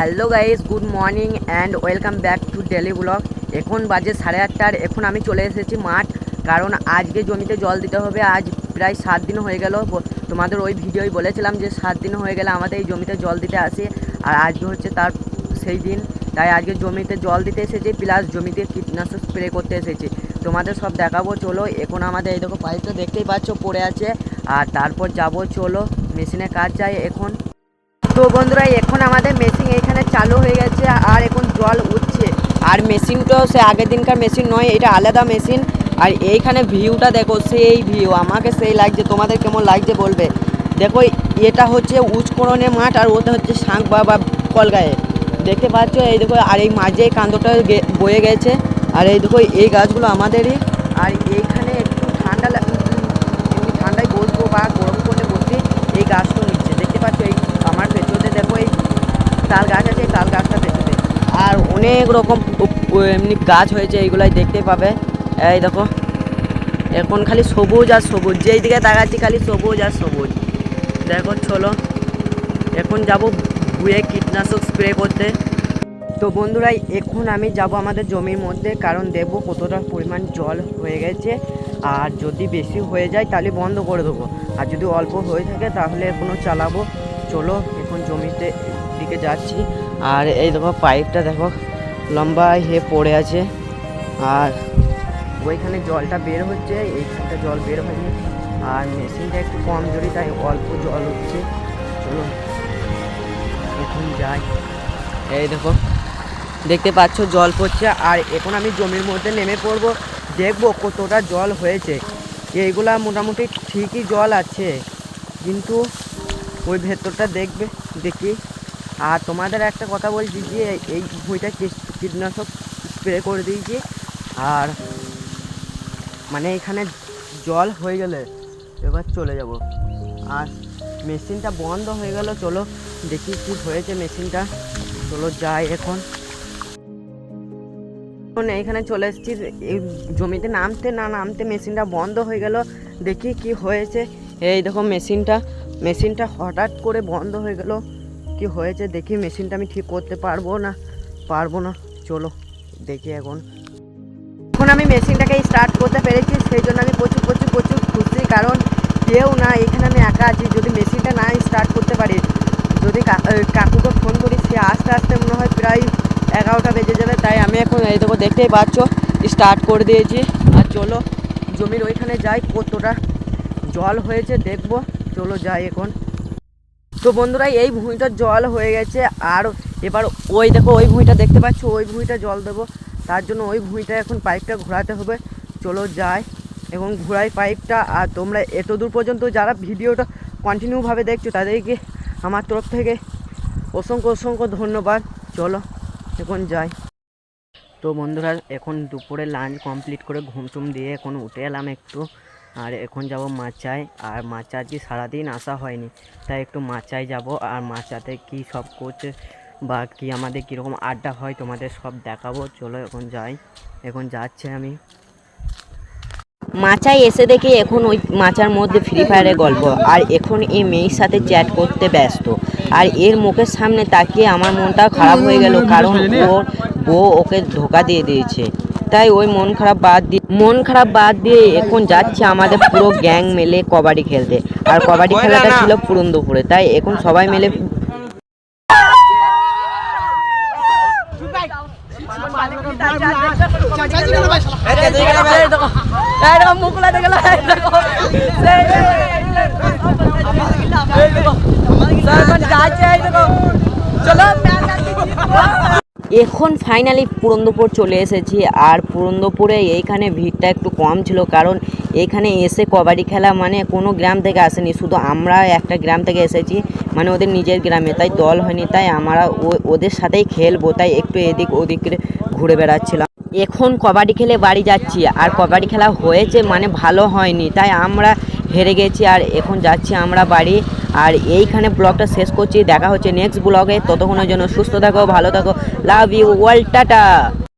Hello guys, good morning and welcome back to daily blog. এখন বাজে 8:30। এখন আমি চলে এসেছি মাঠ, কারণ আজকে জমিতে জল দিতে হবে। আজ প্রায় 7 দিন হয়ে গেল। তোমাদের ওই ভিডিওই বলেছিলাম যে 7 দিন হয়ে গেলে আমাদের এই জমিতে জল দিতে আসে, আর আজকে হচ্ছে তার সেই দিন। তাই আজকে জমিতে জল দিতে এসেছি, প্লাস জমিতে কীটনাশক স্প্রে করতে এসেছি। তোমাদের সব দেখাবো, চলো। এখন আমাদের এই দেখো পাইপটা দেখতেই পাচ্ছ পড়ে আছে, আর তারপর যাব, চলো মেশিনে কাজ যায় এখন। তো বন্ধুরা, এখন আমাদের মেশিন এইখানে চালু হয়ে গেছে, আর এখন জল উঠছে। আর মেশিনটাও সে আগের দিনকার মেশিন নয়, এটা আলাদা মেশিন। আর এইখানে ভিউটা দেখো, সেই ভিউ আমাকে সেই লাগছে। তোমাদের কেমন লাগছে বলবে। দেখো, এটা হচ্ছে উচ্চকরণের মাঠ, আর ওটা হচ্ছে সাঁকবা বা কলগায়ে, দেখতে পাচ্ছ। এই দেখো, আর এই মাঝে কান্দটা বয়ে গেছে, আর এই দেখো এই গাছগুলো আমাদেরই। আর এইখানে একটু এমনি ঠান্ডায় বসবো বা গরম করলে বসবি, এই গাছটা নিচ্ছে, দেখতে পাচ্ছ। এই আমার পেছনে দেখো এই তাল গাছ আছে, তাল গাছটা পেছনে। আর অনেক রকম এমনি গাছ হয়েছে, এইগুলাই দেখতে পাবে। এই দেখো, এখন খালি সবুজ আর সবুজ, যেই দিকে তাকাচ্ছি খালি সবুজ আর সবুজ। দেখো চলো, এখন যাব ভুঁয়ে কীটনাশক স্প্রে করতে। তো বন্ধুরা, এখন আমি যাব আমাদের জমির মধ্যে, কারণ দেখবো কতটা পরিমাণ জল হয়ে গেছে। আর যদি বেশি হয়ে যায় তাহলে বন্ধ করে দেবো, আর যদি অল্প হয়ে থাকে তাহলে এখনও চালাবো। চলো, এখন জমিতে দিকে যাচ্ছি। আর এই দেখো পাইপটা দেখো লম্বা হয়ে পড়ে আছে, আর ওইখানে জলটা বের হচ্ছে, এইখানটা জল বের হয়নি। আর মেশিনটা একটু কম জোরি, তাই অল্প জল হচ্ছে। চলো এখন যাই। এই দেখো, দেখতে পাচ্ছ জল পড়ছে। আর এখন আমি জমির মধ্যে নেমে পড়বো, দেখবো কতটা জল হয়েছে। এইগুলা মোটামুটি ঠিকই জল আছে, কিন্তু ওই ভেতরটা দেখি। আর তোমাদের একটা কথা বলছি যে এই ভুঁইটা কীটনাশক স্প্রে করে দিয়েছি। আর মানে এখানে জল হয়ে গেলে এবার চলে যাব। আর মেশিনটা বন্ধ হয়ে গেল, চলো দেখি কি হয়েছে মেশিনটা। চলো যাই এখন। এইখানে চলে এসেছি, এই জমিতে নামতে মেশিনটা বন্ধ হয়ে গেল। দেখি কি হয়েছে। এই দেখো মেশিনটা হঠাৎ করে বন্ধ হয়ে গেল। কি হয়েছে দেখি। মেশিনটা আমি ঠিক করতে পারবো না। চলো দেখি এখন আমি মেশিনটাকে স্টার্ট করতে পেরেছি, সেই জন্য আমি প্রচুর খুশি। কারণ কেউ না, এখানে আমি একা আছি। যদি মেশিনটা না স্টার্ট করতে পারি, যদি কাকুকে ফোন করি, সে আস্তে মনে হয় প্রায় 11টা বেজে যাবে। তাই আমি এখন এই দেখো দেখতেই পাচ্ছ স্টার্ট করে দিয়েছি। আর চলো জমির ওইখানে যাই, কতটা জল হয়েছে দেখবো। চলো যাই এখন। তো বন্ধুরা, এই ভুঁইটা জল হয়ে গেছে। আর এবার ওই দেখো ওই ভুঁইটা দেখতে পাচ্ছ, ওই ভুঁইটা জল দেবো। তার জন্য ওই ভুঁইটা এখন পাইপটা ঘোরাতে হবে। চলো যাই এবং ঘোরাই পাইপটা। আর তোমরা এত দূর পর্যন্ত যারা ভিডিওটা কন্টিনিউভাবে দেখছো, তাদেরকে আমার তরফ থেকে অসংখ্য ধন্যবাদ। চলো এখন যাই। তো বন্ধুরা, এখন দুপুরে লাঞ্চ কমপ্লিট করে ঘুম দিয়ে এখন উঠে এলাম একটু। আর এখন যাব মাচায়। আর মাচা আজকে সারাদিন আসা হয়নি, তাই একটু মাচায় যাব। আর মাচাতে কি সব করছে বা কি আমাদের কীরকম আড্ডা হয় তোমাদের সব দেখাবো। চলো এখন যাই। এখন যাচ্ছে আমি মাচায় এসে দেখি এখন ওই মাচার মধ্যে ফ্রি ফায়ারের গল্প। আর এখন এই মেয়ের সাথে চ্যাট করতে ব্যস্ত। আর এর মুখের সামনে তাকিয়ে আমার মনটা খারাপ হয়ে গেল, কারণ ওর বউ ওকে ধোকা দিয়ে দিয়েছে। তাই ওই মন খারাপ বাদ দিয়ে এখন যাচ্ছে আমাদের পুরো গ্যাং মিলে কবাডি খেলতে। আর কবাডি খেলাটা ছিল পুরন্দপুরে, তাই এখন সবাই মিলে এখন ফাইনালি পুরন্দপুর চলে এসেছি। আর পুরন্দপুরে এইখানে ভিড়টা একটু কম ছিল, কারণ এখানে এসে কবাডি খেলা মানে কোনো গ্রাম থেকে আসেনি, শুধু আমরা একটা গ্রাম থেকে এসেছি, মানে ওদের নিজের গ্রামে। তাই দল হয়নি, তাই আমরা ওদের সাথেই খেলবো, তাই একটু এদিক ওদিক ঘুরে বেড়াচ্ছিলাম। এখন কবাডি খেলে বাড়ি যাচ্ছি। আর কবাডি খেলা হয়েছে মানে ভালো হয়নি, তাই আমরা হেরে গেছি। আর এখন যাচ্ছি আমরা বাড়ি। আর এইখানে ব্লগটা শেষ করছি। দেখা হচ্ছে নেক্সট ব্লগে। ততক্ষণের জন্য সুস্থ থাকো, ভালো থাকো, লাভ ইউ, ওয়ার্ল্ড, টাটা।